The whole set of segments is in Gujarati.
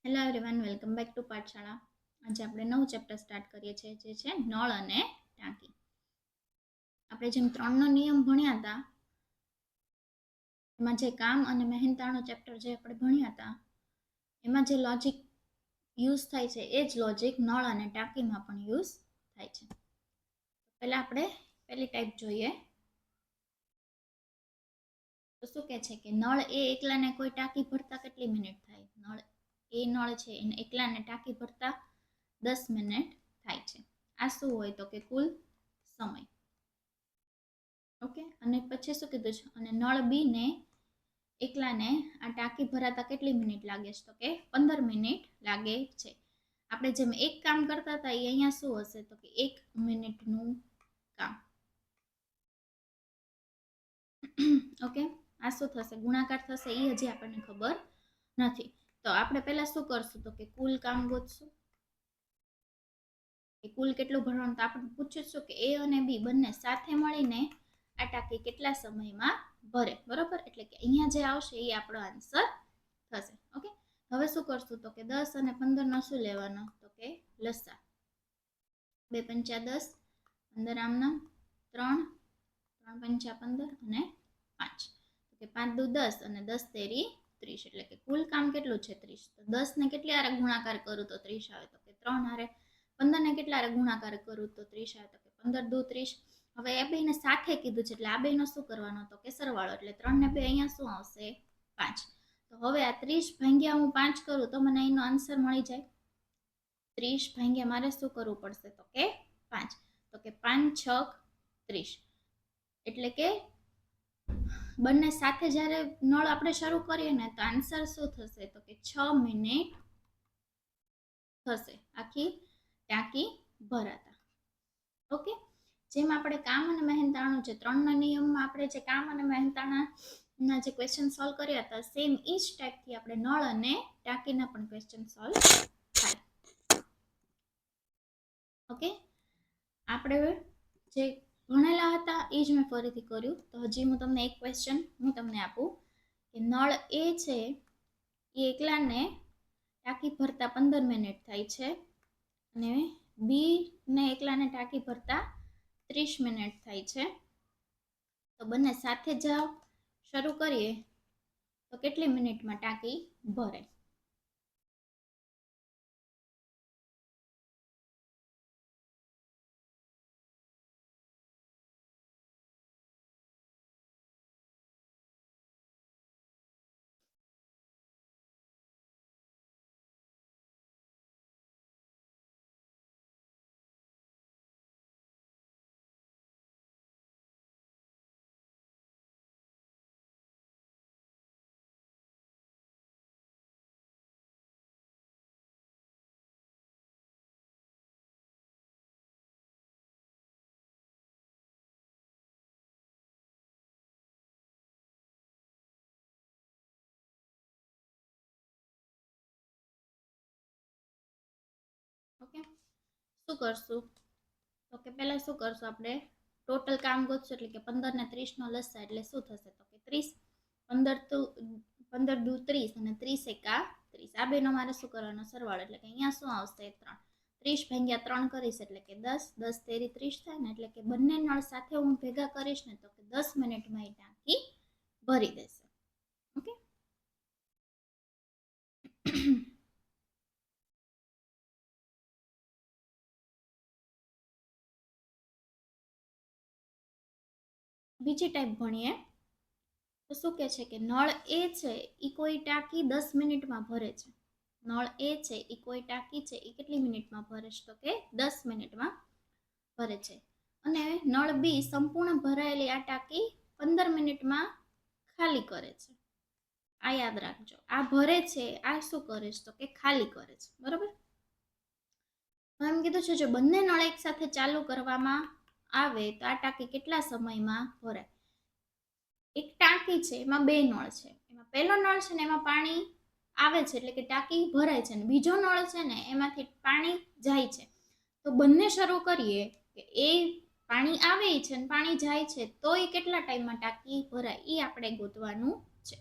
Hello everyone, welcome back to Pathshala. આજે આપણે નવું ચેપ્ટર સ્ટાર્ટ કરીએ છીએ, જે છે નળ અને ટાંકી. આપણે જેમ 3નો નિયમ ભણ્યા હતા, એમાં જે કામ અને મહેનતાણો ચેપ્ટર જે આપણે ભણ્યા હતા, એમાં જે લોજિક યુઝ થાય છે એ જ લોજિક નળ અને ટાંકીમાં પણ યુઝ થાય છે. પહેલા આપણે પહેલી ટાઈપ જોઈએ. તો શું કહે છે કે નળ એ એકલાને કોઈ ટાંકી ભરતા કેટલી મિનિટ થાય? નળ છે એને એકલાને ટાંકી ભરતા 10 મિનિટ થાય છે. આ શું હોય તો કે કુલ સમય. ઓકે, અને પછી શું કીધું છે? અને નળ બી ને એકલાને આ ટાંકી ભરાતા કેટલી મિનિટ લાગે છે? તો કે 15 મિનિટ લાગે છે. આપણે જેમ એક કામ કરતા હતા એ અહીંયા શું હશે તો કે 1 મિનિટનું કામ. ઓકે, આ શું થશે? ગુણાકાર થશે એ હજી આપણને ખબર નથી. તો આપણે પહેલા શું કરશું તો કે કુલ કામ ગોતશું. કુલ કેટલું ભરવાનું? તો આપણે પૂછીશું કે એ અને બી બંને સાથે મળીને આ ટાંકી કેટલા સમયમાં ભરે, બરોબર? એટલે કે અહીંયા જે આવશે એ આપણો આન્સર થશે. ઓકે, હવે શું કરશું તો કે 10 અને 15 નો શું લેવાનો તો કે લસા. 2 પંચા 10, 15 આમના 3, 3 પંચા 15 અને 5. તો કે 5 દુ 10 અને 10 તેરી 30. એટલે કે કુલ કામ કેટલું છે? 30. તો 10 ને કેટલી હારે ગુણાકાર કરું તો 30 આવે? તો કે 3 હારે. 15 ને કેટલા હારે ગુણાકાર કરું તો 30 આવે? તો કે 15 દુ 30. હવે એ બેને સાથે કીધું છે એટલે આ બેનો શું કરવાનો તો કે સરવાળો. એટલે 3 ને 2 અહીંયા શું આવશે? 5. તો હવે આ 30 ભાગ્યા હું 5 કરું તો મને એનો આન્સર મળી જાય. 30 ભાગ્યા મારે શું કરવું પડશે તો કે 5. તો કે 5 6 30. એટલે કે બંને સાથે જ્યારે નળ આપણે શરૂ કરીએ ને તો આન્સર શું થશે તો કે 6 મિનિટ થશે આખી ટાંકી ભરાતા. ઓકે, જેમ આપણે કામ અને મહેનતાણું છે 3ના નિયમમાં આપણે જે કામ અને મહેનતાણાના જે ક્વેશ્ચન સોલ્વ કર્યા હતા સેમ એ જ ટાઈપથી આપણે નળ અને ટાંકીના પણ ક્વેશ્ચન સોલ્વ થાય. ઓકે, આપણે જે ભણેલા હતા એ જ મેં ફરીથી કર્યું. તો હજી હું તમને એક ક્વેશ્ચન હું તમને આપું કે નળ એ છે એ એકલાને ટાંકી ભરતા 15 મિનિટ થાય છે અને બી ને એકલાને ટાંકી ભરતા 30 મિનિટ થાય છે. તો બંને સાથે જાઓ શરૂ કરીએ તો કેટલી મિનિટમાં ટાંકી ભરે? ઓકે, શું કરશું તો કે પહેલા શું કરશું? આપણે ટોટલ કામ ગોતશું. એટલે કે 15 ને 30 નો લસા એટલે શું થશે તો કે 30. 15 દુ 30 અને 30 એકા 30. આ બેનો મારે શું કરવાનો? સરવાળો. એટલે કે અહીંયા શું આવશે? 3. 30 ભાગ્યા 3 કરીશ એટલે કે 10. 10 તેરી 30 થાય ને. એટલે કે બંને નળ સાથે હું ભેગા કરીશ ને તો કે 10 મિનિટમાં એ ટાંકી ભરી દેશે. ઓકે, બીજી ટાઈપ ભણીએ. તો શું કહે છે કે નળ એ છે એ કોઈ ટાંકી 10 મિનિટમાં ભરે છે. નળ એ છે એ કોઈ ટાંકી છે એ કેટલી મિનિટમાં ભરે છે તો કે 10 મિનિટમાં ભરે છે. અને નળ બી સંપૂર્ણ ભરાયેલી આ ટાંકી 15 મિનિટમાં ખાલી કરે છે. આ યાદ રાખજો, આ ભરે છે આ શું કરે છે તો કે ખાલી કરે છે, બરોબર? એમ કીધું છે જો બંને નળ એક સાથે ચાલુ કરવામાં આવે તો આ ટાંકી કેટલા સમયમાં ભરાય? એક ટાંકી છે એમાં 2 નળ છે. એમાં પહેલો નળ છે ને એમાં પાણી આવે છે એટલે કે ટાંકી ભરાય છે, અને બીજો નળ છે ને એમાંથી પાણી જાય છે. તો બંને શરૂ કરીએ કે એ પાણી આવે છે અને પાણી જાય છે તો એ કેટલા ટાઈમમાં ટાંકી ભરાય એ આપણે ગોતવાનું છે,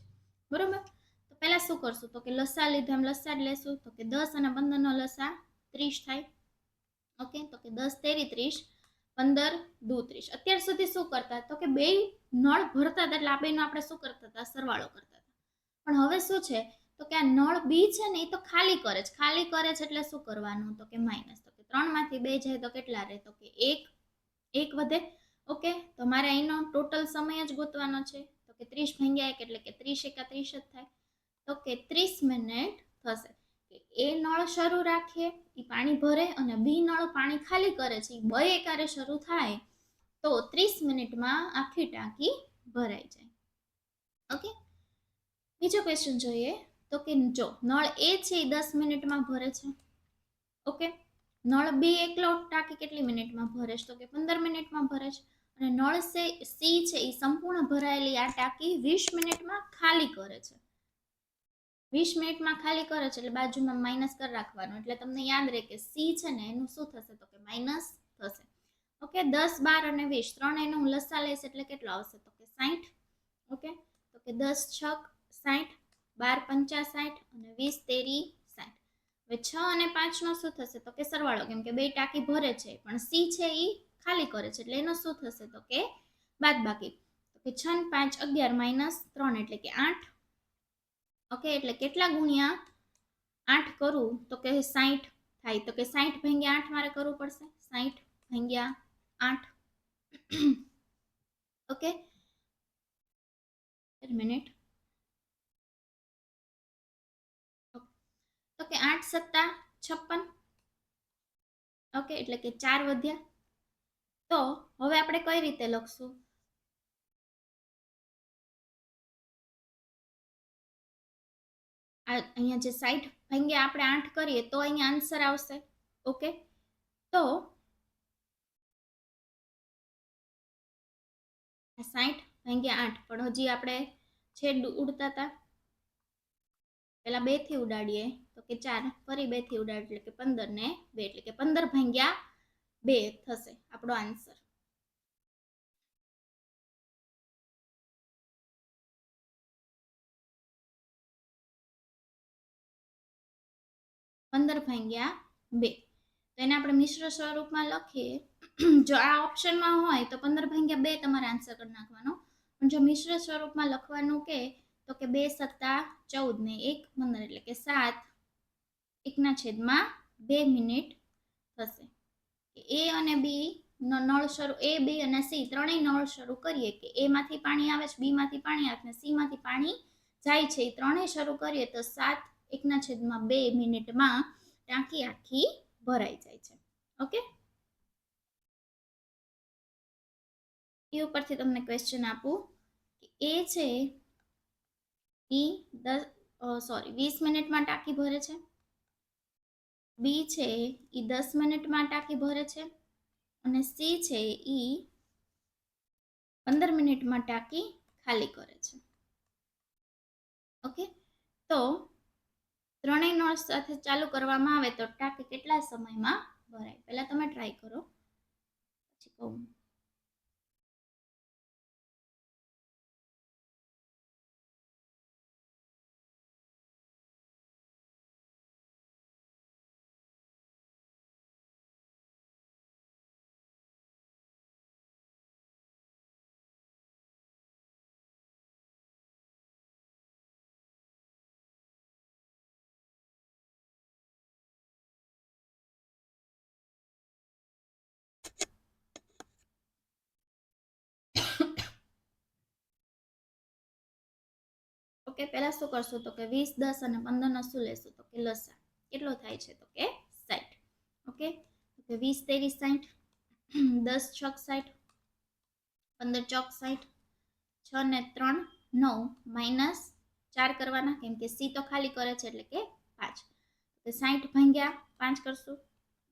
બરોબર? તો પહેલા પહેલા શું કરશું તો કે લસા લીધા એમ લસા જ લેશું તો કે 10 અને 15 નો લસા 30 થાય. ઓકે, તો કે 10 તેરી 30, 15 દુ 30. અત્યાર સુધી શું કરતા તો કે બે નળ ભરતા હતા એટલે આ બેનો આપણે શું કરતા હતા સરવાળો કરતા હતા. પણ હવે શું છે તો કે આ નળ બી છે ને એ તો ખાલી કરે છે. ખાલી કરે છે એટલે શું કરવાનું તો કે માઇનસ. તો કે 3 માંથી 2 જાય તો કેટલા રહે તો કે 1 વધે. ઓકે, તો મારે અહીંનો ટોટલ સમય જ ગોતવાનો છે તો કે 30 ભાગ્યા 1 એટલે કે 30 એકા 30 જ થાય. તો કે 30 મિનિટ થશે. એ નળ શરૂ રાખીએ એ પાણી ભરે અને બી નળ પાણી ખાલી કરે છે એ બે એકારે શરૂ થાય તો 30 મિનિટમાં આખી ટાંકી ભરાઈ જાય. ઓકે, બીજો ક્વેશ્ચન જોઈએ તો કે જો નળ એ છે એ 10 મિનિટમાં ભરે છે. ઓકે, નળ બી એકલો ટાંકી કેટલી મિનિટમાં ભરે છે તો કે 15 મિનિટમાં ભરે છે. અને નળ સી છે એ સંપૂર્ણ ભરાયેલી આ ટાંકી 20 મિનિટમાં ખાલી કરે છે. 20 મિનિટમાં ખાલી કરે છે એટલે બાજુમાં માઇનસ કરી રાખવાનું એટલે તમને યાદ રહે કે સી છે ને એનું શું થશે તો કે માઇનસ થશે. ઓકે, 10, 12 અને 20 ત્રણ એનું લસા લેશે એટલે કેટલો આવશે તો કે 60. ઓકે, તો કે 10 છક 60, 12 પંચા 60 અને 20 તેરી 60. હવે 6 અને 5 નો શું થશે તો કે સરવાળો કેમ કે બે ટાંકી ભરે છે પણ સી છે એ ખાલી કરે છે એટલે એનો શું થશે તો કે બાદ બાકી. તો કે 6 ને 5 11 માઇનસ 3 એટલે કે 8. ઓકે, એટલે કેટલા ગુણ્યા 8 કરું તો કે 60 થાય તો કે 60 ભાગ્યા 8 મારે કરવું પડશે. 60 ભાગ્યા 8. ઓકે, એક મિનિટ. તો કે 8 સત્તા 56. ઓકે, એટલે કે 4 વધ્યા. તો હવે આપણે કઈ રીતે લખશું અહીંયા જે 60 ભાગ્યા આપણે 8 કરીએ તો અહીંયા આન્સર આવશે. ઓકે, તો 60 ભાગ્યા 8 પણ હજી આપણે છેદ ઉડતા હતા પેલા 2 થી ઉડાડીએ તો કે 4 ફરી 2 થી ઉડાડીએ એટલે કે 15 ને 2 એટલે કે 15 ભાગ્યા 2 થશે આપણો આન્સર. પંદર ભાગ્યા 2 તો એને આપણે મિશ્ર સ્વરૂપમાં લખીએ. જો આ ઓપ્શનમાં હોય તો 15 ભાગ્યા 2 તમારે આન્સર કરી નાખવાનો. પણ જો મિશ્ર સ્વરૂપમાં લખવાનું કે તો કે 2 સત્તા 14 ને 1 15 એટલે કે 7 1 ના છેદમાં 2 મિનિટ થશે. એ અને બી નો નળ શરૂ એ બી અને સી ત્રણેય નળ શરૂ કરીએ કે એ માંથી પાણી આવે છે બી માંથી પાણી આવે છે સી માંથી પાણી જાય છે એ ત્રણેય શરૂ કરીએ તો 7 1 ના છેદમાં 2 મિનિટમાં ટાંકી આખી ભરાઈ જાય છે. ઓકે, એ ઉપરથી તમને ક્વેશ્ચન આપું કે એ છે ઈ 20 મિનિટમાં ટાંકી ભરે છે. બી છે ઈ 10 મિનિટમાં ટાંકી ભરે છે અને સી છે ઈ 15 મિનિટમાં ટાંકી ખાલી કરે છે. ઓકે, તો ત્રણેય નળ સાથે ચાલુ કરવામાં આવે તો ટાંકી કેટલા સમયમાં ભરાય પહેલા તમે ટ્રાય કરો પછી કહું. ઓકે, પહેલા શું કરશું તો કે 20 10 અને 15 નો શું લેશું તો કે લસા કેટલો થાય છે તો કે 60. ઓકે, તો 20 તેરી 60, 10 છક 60, 15 ચોક 60, 6 ને 3 9 માઇનસ 4 કરવાના કેમ કે સી તો ખાલી કરે છે એટલે કે 5. તો 60 ભાગ્યા 5 કરશું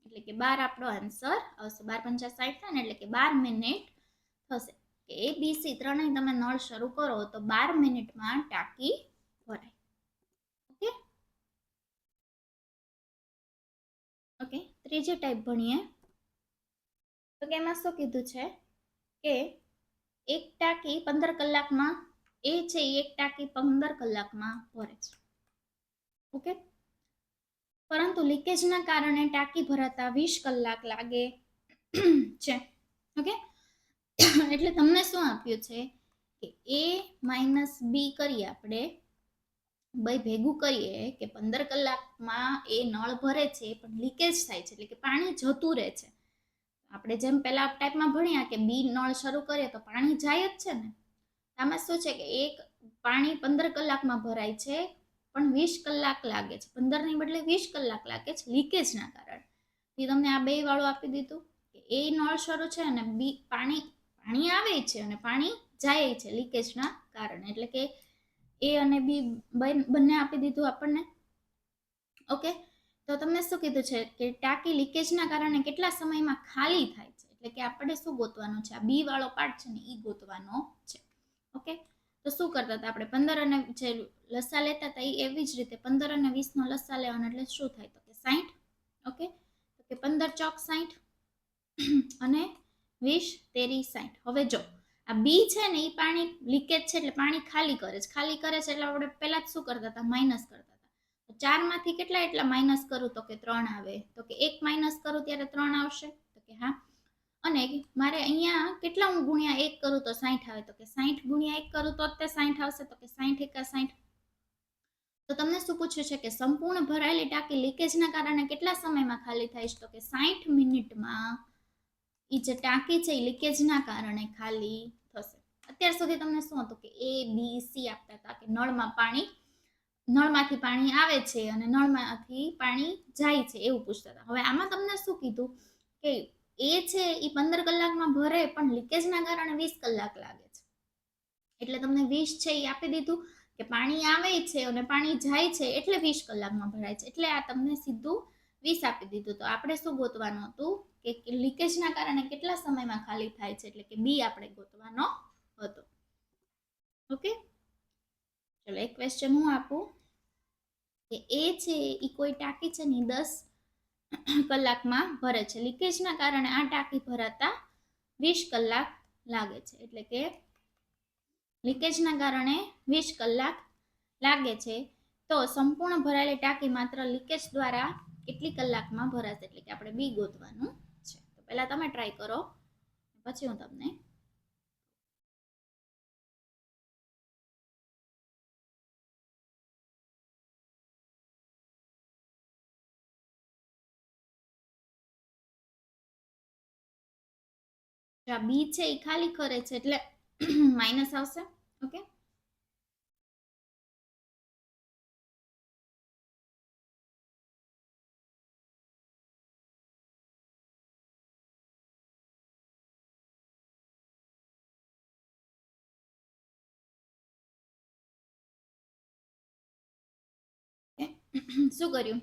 એટલે કે 12 આપણો આન્સર આવશે. 12 પંચા 60 થાય ને એટલે કે 12 મિનિટ થશે. કે એ બી સી ત્રણેય તમે નળ શરૂ કરો તો 12 મિનિટમાં ટાંકી ભરાય. ઓકે, ઓકે, ત્રીજી ટાઈપ ભણીએ તો કે એમાં શું કીધું છે કે એક ટાંકી 15 કલાકમાં એ છે એક ટાંકી 15 કલાકમાં ભરે છે. ઓકે, પરંતુ લીકેજના કારણે ટાંકી ભરાતા 20 કલાક લાગે છે. ઓકે, એટલે તમને શું આપ્યું છે કે a માઇનસ બી કરીએ આપણે બે ભેગું કરીએ કે 15 કલાકમાં એ નળ ભરે છે પણ લીકેજ થાય છે, એટલે કે પાણી જતું રહે છે. આપણે જેમ પેલા ટાઈપમાં ભણ્યા કે બી નળ શરૂ કરીએ તો પાણી જાય જ છે ને, આમાં શું છે કે એક પાણી 15 કલાકમાં ભરાય છે પણ 20 કલાક લાગે છે, 15 ની બદલે 20 કલાક લાગે છે લીકેજના કારણે. એ તમને આ બે વાળું આપી દીધું કે એ નળ શરૂ છે અને બી પાણી આવે છે અને પાણી જાય છે લીકેજના કારણે, એટલે કે એ અને બી બંને આપી દીધું આપણને. ઓકે, તો તમને શું કીધું છે કે ટાંકી લીકેજના કારણે કેટલા સમયમાં ખાલી થાય છે, એટલે કે આપણે શું ગોતવાનું છે, આ બી વાળો પાર્ટ છે ને એ ગોતવાનો છે. ઓકે, તો શું કરતા હતા આપણે 15 અને જે લસા લેતા હતા એવી જ રીતે 15 અને 20 નો લસા લેવાનો, એટલે શું થાય તો કે 60. ઓકે, તો કે 15 ચોક 60 અને 20 તેરી 60. હવે જો આ બી છે ને એ પાણી લીકેજ છે એટલે પાણી ખાલી કરે છે, ખાલી કરે છે એટલે આપણે પહેલા જ શું કરતા હતા માઇનસ કરતા હતા. 4 માંથી કેટલા એટલા માઇનસ કરું તો કે 3 આવે, તો કે 1 માઇનસ કરું ત્યારે 3 આવશે, તો કે હા. અને મારે અહીંયા કેટલા હું ગુણ્યા 1 કરું તો 60 આવે, તો કે 60 ગુણ્યા 1 કરું તો તે 60 આવશે, તો કે 60 એકા 60. તો તમને શું પૂછ્યું છે કે સંપૂર્ણ ભરાયેલી ટાંકી લીકેજના કારણે કેટલા સમયમાં ખાલી થાય છે, તો કે 60 મિનિટમાં એ જે ટાંકી છે એ લીકેજના કારણે ખાલી થશે. અત્યાર સુધી તમને શું હતું કે એ બી સી આપતા હતા કે નળમાંથી પાણી આવે છે અને નળમાંથી પાણી જાય છે એવું પૂછતા હતા. હવે આમાં તમને શું કીધું કે એ છે એ 15 કલાકમાં ભરે પણ લીકેજના કારણે 20 કલાક લાગે છે, એટલે તમને 20 છે એ આપી દીધું કે પાણી આવે છે અને પાણી જાય છે એટલે 20 કલાકમાં ભરાય છે, એટલે આ તમને સીધું 20 આપી દીધું. તો આપણે શું ગોતવાનું હતું કે લીકેજના કારણે કેટલા સમયમાં ખાલી થાય છે, એટલે કે બી આપણે ગોતવાનો હતો. ઓકે, ચલો એક ક્વેશ્ચન હું આપું કે એ છે એ કોઈ ટાંકી છે ને 10 કલાકમાં ભરે છે, લીકેજના કારણે આ ટાંકી ભરાતા 20 કલાક લાગે છે, એટલે કે લીકેજના કારણે 20 કલાક લાગે છે. તો સંપૂર્ણ ભરાયેલી ટાંકી માત્ર લીકેજ દ્વારા કેટલી કલાકમાં ભરાશે, એટલે કે આપણે બી ગોતવાનું છે. તો પહેલા તમે ટ્રાય કરો પછી હું તમને બી છે એ ખાલી કરે છે એટલે માઇનસ આવશે. ઓકે, શું કર્યું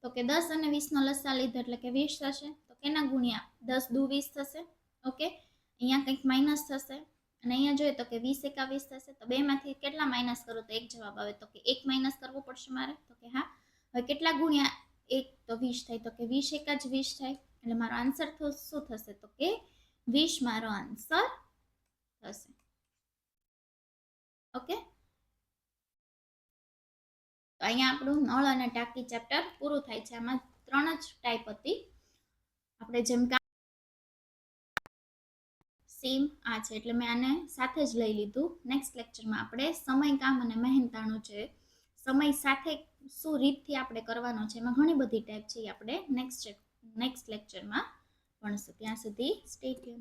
તો કે 10 અને 20 નો લસા લીધો એટલે કે 20 થશે, તો કેના ગુણ્યા 10 દુ 20 થશે. ઓકે, અહીંયા કંઈક માઇનસ થશે અને અહીંયા જોઈએ તો કે 20 એકા 20 થશે, તો બે માંથી કેટલા માઇનસ કરું તો એક જવાબ આવે, તો કે 1 માઇનસ કરવું પડશે મારે, તો કે હા. હવે કેટલા ગુણ્યા 1 તો 20 થાય, તો કે 20 એકા જ 20 થાય, એટલે મારો આન્સર શું થશે તો કે 20 મારો આન્સર થશે. ઓકે, તો અહીંયા આપણું નળ અને ટાંકી ચેપ્ટર પૂરું થાય છે. આમાં 3 જ ટાઈપ હતી, આપણે જેમ સેમ આ છે એટલે મેં આને સાથે જ લઈ લીધું. નેક્સ્ટ લેક્ચરમાં આપણે સમય, કામ અને મહેનતાણું છે, સમય સાથે શું રીતથી આપણે કરવાનો છે, એમાં ઘણી બધી ટાઈપ છે, એ આપણે નેક્સ્ટ લેક્ચરમાં ભણશું. ત્યાં સુધી સ્ટે ટ્યુન.